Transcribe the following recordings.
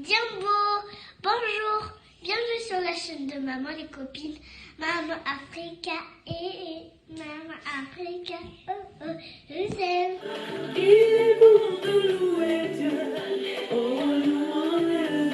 Jumbo, bonjour, bienvenue sur la chaîne de Maman les copines, Maman Africa et Maman Africa, oh oh, je vous aime. Il est bon de louer Dieu, oh louons-le.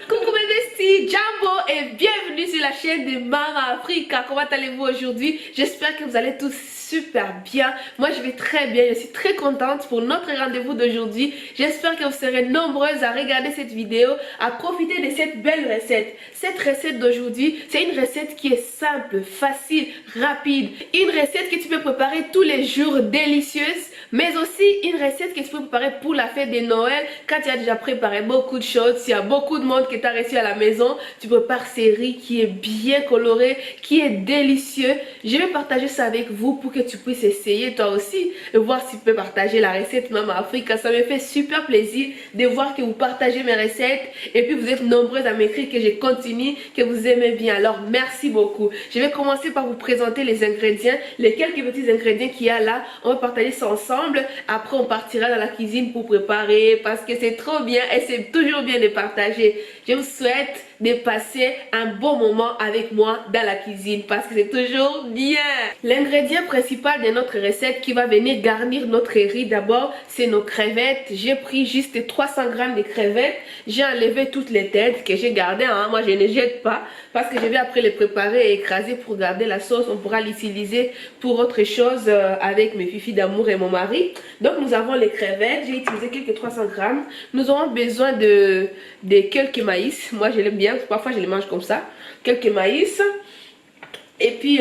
Coucou mes besties, Jumbo et bienvenue sur la chaîne de Maman Africa. Comment allez-vous aujourd'hui? J'espère que vous allez tous super bien. Moi je vais très bien, je suis très contente pour notre rendez-vous d'aujourd'hui. J'espère que vous serez nombreuses à regarder cette vidéo, à profiter de cette belle recette. Cette recette d'aujourd'hui, c'est une recette qui est simple, facile, rapide. Une recette que tu peux préparer tous les jours, délicieuse. Mais aussi une recette que tu peux préparer pour la fête de Noël. Quand tu as déjà préparé beaucoup de choses, s'il y a beaucoup de monde qui t'a reçu à la maison, tu prépares ce riz qui est bien coloré, qui est délicieux. Je vais partager ça avec vous pour que tu puisses essayer toi aussi et voir si tu peux partager la recette Maman Africa. Ça me fait super plaisir de voir que vous partagez mes recettes et puis vous êtes nombreuses à m'écrire que je continue, que vous aimez bien. Alors merci beaucoup. Je vais commencer par vous présenter les ingrédients, les quelques petits ingrédients qu'il y a là. On va partager ça ensemble. Après on partira dans la cuisine pour préparer parce que c'est trop bien et c'est toujours bien de partager. Je vous souhaite de passer un bon moment avec moi dans la cuisine parce que c'est toujours bien. L'ingrédient principal de notre recette qui va venir garnir notre riz d'abord, c'est nos crevettes. J'ai pris juste 300 grammes de crevettes. J'ai enlevé toutes les têtes que j'ai gardées. Moi je ne jette pas parce que je vais après les préparer et écraser pour garder la sauce. On pourra l'utiliser pour autre chose avec mes fifis d'amour et mon mari. Donc nous avons les crevettes. J'ai utilisé quelques 300 grammes. Nous aurons besoin de quelques maïs. Moi je l'aime bien. Parfois je les mange comme ça. Quelques maïs. Et puis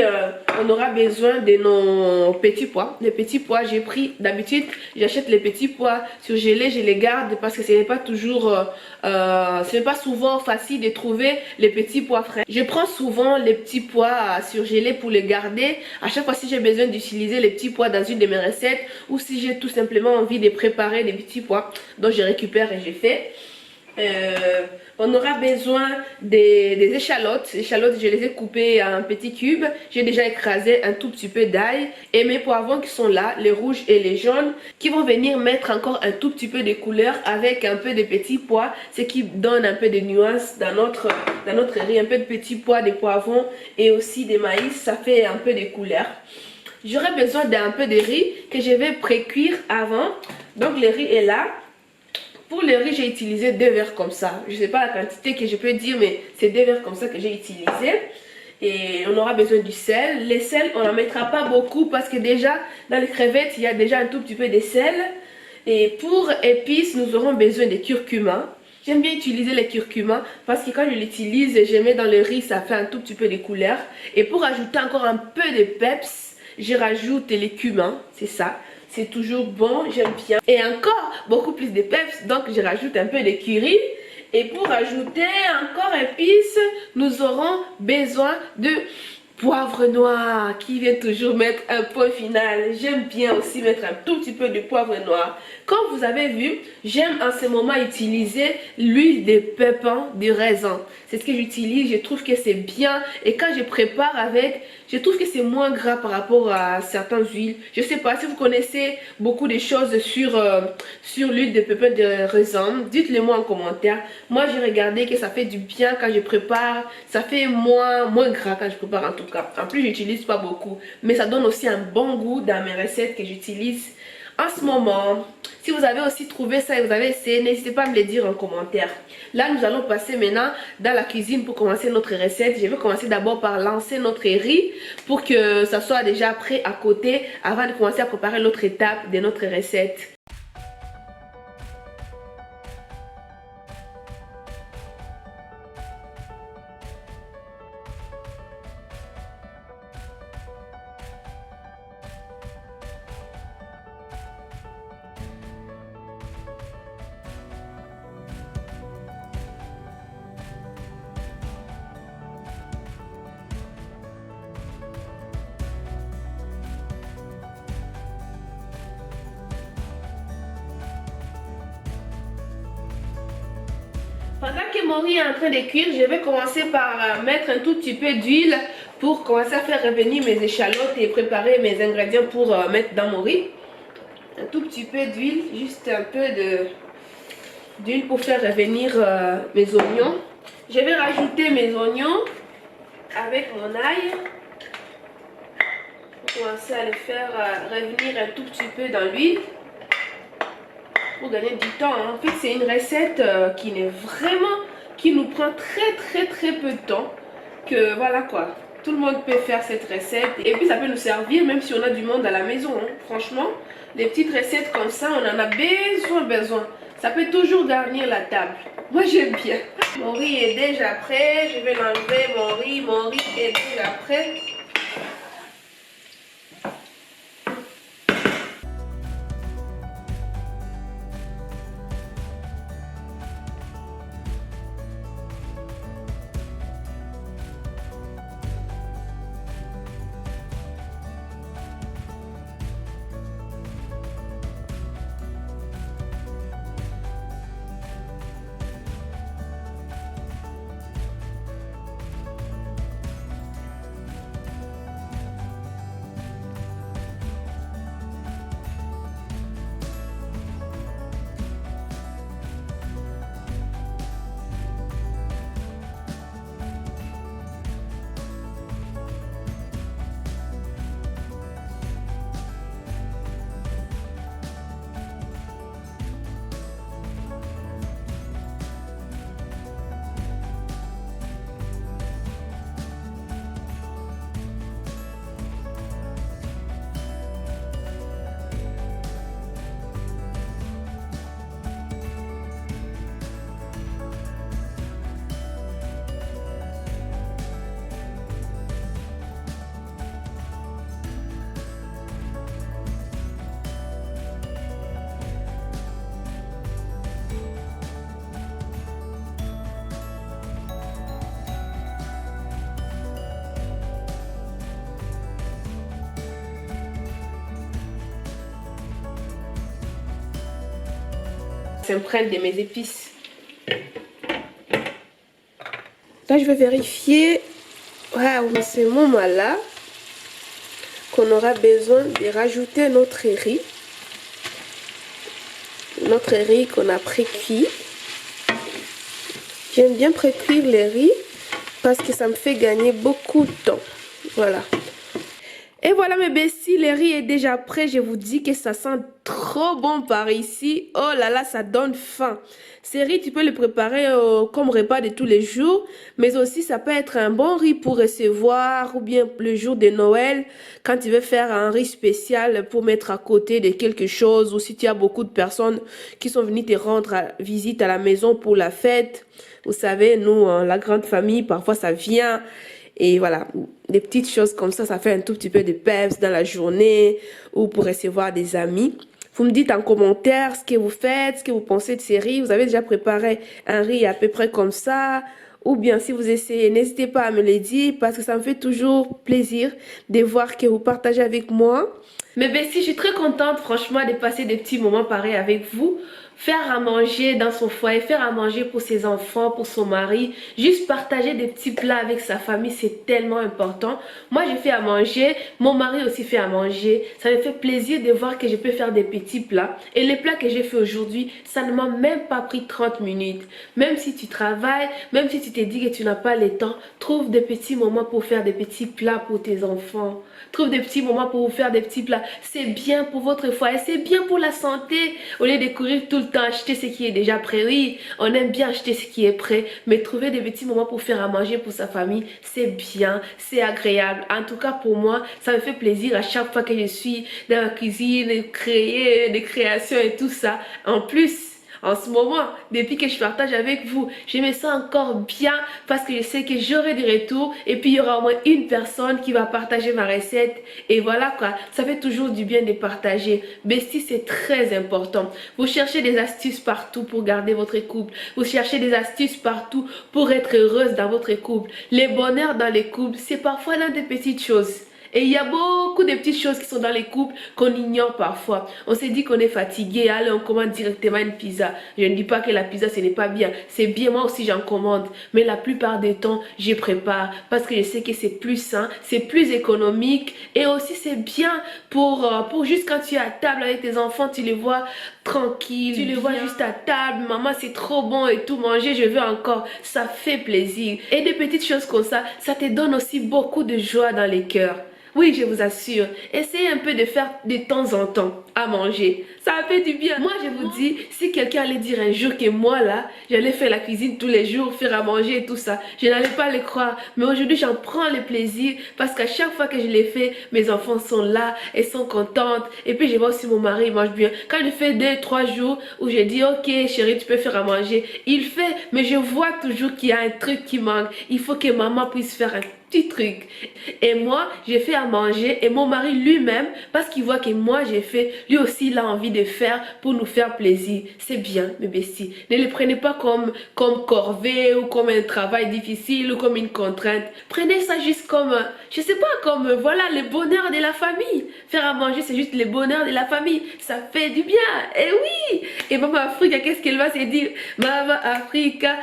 on aura besoin de nos petits pois. Les petits pois, j'ai pris, d'habitude j'achète les petits pois surgelés, je les garde parce que ce n'est pas toujours ce n'est pas souvent facile de trouver les petits pois frais. Je prends souvent les petits pois surgelés pour les garder à chaque fois si j'ai besoin d'utiliser les petits pois dans une de mes recettes ou si j'ai tout simplement envie de préparer des petits pois. Donc je récupère et je fais. On aura besoin des échalotes. Les échalotes, je les ai coupées en petits cubes. J'ai déjà écrasé un tout petit peu d'ail. Et mes poivrons qui sont là, les rouges et les jaunes, qui vont venir mettre encore un tout petit peu de couleur avec un peu de petits pois. Ce qui donne un peu de nuance dans notre riz. Un peu de petits pois, des poivrons et aussi des maïs. Ça fait un peu de couleur. J'aurai besoin d'un peu de riz que je vais pré-cuire avant. Donc le riz est là. Pour le riz, j'ai utilisé 2 verres comme ça. Je ne sais pas la quantité que je peux dire, mais c'est 2 verres comme ça que j'ai utilisé. Et on aura besoin du sel. Le sel, on n'en mettra pas beaucoup parce que déjà, dans les crevettes, il y a déjà un tout petit peu de sel. Et pour épices, nous aurons besoin de curcuma. J'aime bien utiliser le curcuma parce que quand je l'utilise, je mets dans le riz, ça fait un tout petit peu de couleur. Et pour ajouter encore un peu de peps, je rajoute les cumins, c'est ça. C'est toujours bon, j'aime bien. Et encore beaucoup plus de peps, donc je rajoute un peu de curry. Et pour ajouter encore épices, nous aurons besoin de poivre noir qui vient toujours mettre un point final. J'aime bien aussi mettre un tout petit peu de poivre noir. Comme vous avez vu, j'aime en ce moment utiliser l'huile de pépins de raisin. C'est ce que j'utilise, je trouve que c'est bien. Et quand je prépare avec, je trouve que c'est moins gras par rapport à certaines huiles. Je sais pas si vous connaissez beaucoup de choses sur l'huile de pépins de raisin. Dites-le moi en commentaire. Moi j'ai regardé que ça fait du bien quand je prépare. Ça fait moins gras quand je prépare en tout cas. En plus j'utilise pas beaucoup. Mais ça donne aussi un bon goût dans mes recettes que j'utilise en ce moment. Si vous avez aussi trouvé ça et vous avez essayé, n'hésitez pas à me le dire en commentaire. Là nous allons passer maintenant dans la cuisine pour commencer notre recette. Je vais commencer d'abord par lancer notre riz pour que ça soit déjà prêt à côté avant de commencer à préparer l'autre étape de notre recette. Pendant que mon riz est en train de cuire, je vais commencer par mettre un tout petit peu d'huile pour commencer à faire revenir mes échalotes et préparer mes ingrédients pour mettre dans mon riz. un tout petit peu d'huile, juste un peu d'huile pour faire revenir mes oignons. Je vais rajouter mes oignons avec mon ail. Pour commencer à les faire revenir un tout petit peu dans l'huile. Pour gagner du temps. En fait, c'est une recette qui nous prend très peu de temps. Que voilà quoi. Tout le monde peut faire cette recette. Et puis ça peut nous servir même si on a du monde à la maison. Hein. Franchement, des petites recettes comme ça, on en a besoin. Ça peut toujours garnir la table. Moi j'aime bien. Mon riz est déjà prêt. Je vais l'enlever mon riz. Mon riz est déjà prêt. S'imprègne de mes épices. Là, je vais vérifier à ce moment-là qu'on aura besoin de rajouter notre riz. Notre riz qu'on a pré-cuit. J'aime bien pré-cuire les riz parce que ça me fait gagner beaucoup de temps. Voilà. Et voilà mes besties, le riz est déjà prêt. Je vous dis que ça sent trop bon par ici. Oh là là, ça donne faim. Ce riz, tu peux le préparer comme repas de tous les jours. Mais aussi, ça peut être un bon riz pour recevoir. Ou bien le jour de Noël, quand tu veux faire un riz spécial pour mettre à côté de quelque chose. Ou si tu as beaucoup de personnes qui sont venues te rendre visite à la maison pour la fête. Vous savez, nous, la grande famille, parfois ça vient... Et voilà, des petites choses comme ça fait un tout petit peu de peps dans la journée ou pour recevoir des amis. Vous me dites en commentaire ce que vous faites, ce que vous pensez de ces riz. Vous avez déjà préparé un riz à peu près comme ça? Ou bien si vous essayez, n'hésitez pas à me le dire parce que ça me fait toujours plaisir de voir que vous partagez avec moi. Mais besties, je suis très contente franchement de passer des petits moments pareils avec vous. Faire à manger dans son foyer, faire à manger pour ses enfants, pour son mari, juste partager des petits plats avec sa famille, c'est tellement important. Moi, je fais à manger, mon mari aussi fait à manger. Ça me fait plaisir de voir que je peux faire des petits plats. Et les plats que j'ai fait aujourd'hui, ça ne m'a même pas pris 30 minutes. Même si tu travailles, même si tu te dis que tu n'as pas le temps, trouve des petits moments pour faire des petits plats pour tes enfants. Trouve des petits moments pour vous faire des petits plats. C'est bien pour votre foyer, c'est bien pour la santé. Au lieu de courir tout le temps, acheter ce qui est déjà prêt. Oui, on aime bien acheter ce qui est prêt. Mais trouver des petits moments pour faire à manger pour sa famille, c'est bien, c'est agréable. En tout cas pour moi, ça me fait plaisir à chaque fois que je suis dans la cuisine, créer des créations et tout ça. En plus, en ce moment, depuis que je partage avec vous, je me sens encore bien parce que je sais que j'aurai des retours et puis il y aura au moins une personne qui va partager ma recette et voilà quoi, ça fait toujours du bien de partager. Bestie, c'est très important. Vous cherchez des astuces partout pour garder votre couple, vous cherchez des astuces partout pour être heureuse dans votre couple. Le bonheur dans les couples, c'est parfois dans des petites choses. Et il y a beaucoup de petites choses qui sont dans les couples qu'on ignore parfois. On s'est dit qu'on est fatigué, allez on commande directement une pizza. Je ne dis pas que la pizza ce n'est pas bien, c'est bien, moi aussi j'en commande. Mais la plupart des temps, je prépare parce que je sais que c'est plus sain, c'est plus économique et aussi c'est bien pour juste quand tu es à table avec tes enfants, tu les vois tranquilles, tu les vois juste à table, maman c'est trop bon et tout, manger je veux encore, ça fait plaisir. Et des petites choses comme ça te donne aussi beaucoup de joie dans les cœurs. Oui, je vous assure, essayez un peu de faire de temps en temps à manger. Ça fait du bien. Moi, je vous dis, si quelqu'un allait dire un jour que moi, là, j'allais faire la cuisine tous les jours, faire à manger et tout ça, je n'allais pas le croire. Mais aujourd'hui, j'en prends le plaisir parce qu'à chaque fois que je l'ai fait, mes enfants sont là, elles sont contentes. Et puis, je vois aussi mon mari, il mange bien. Quand je fais 2-3 jours où je dis, ok, chérie, tu peux faire à manger, il fait, mais je vois toujours qu'il y a un truc qui manque. Il faut que maman puisse faire un petit truc. Et moi, j'ai fait à manger et mon mari lui-même, parce qu'il voit que moi j'ai fait, lui aussi il a envie de faire pour nous faire plaisir. C'est bien, mes besties. Ne le prenez pas comme corvée ou comme un travail difficile ou comme une contrainte. Prenez ça juste comme, je sais pas, comme voilà le bonheur de la famille. Faire à manger, c'est juste le bonheur de la famille. Ça fait du bien. Et oui. Et Maman Africa, qu'est-ce qu'elle va se dire? Maman Africa,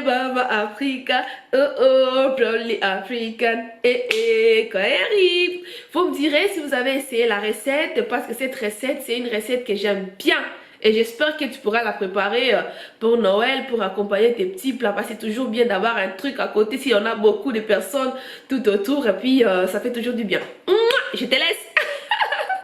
Maman Africa, oh oh, probably African, quand elle arrive. Vous me direz si vous avez essayé la recette, parce que cette recette, c'est une recette que j'aime bien. Et j'espère que tu pourras la préparer pour Noël, pour accompagner tes petits plats. Parce que c'est toujours bien d'avoir un truc à côté si on a beaucoup de personnes tout autour. Et puis, ça fait toujours du bien. Je te laisse.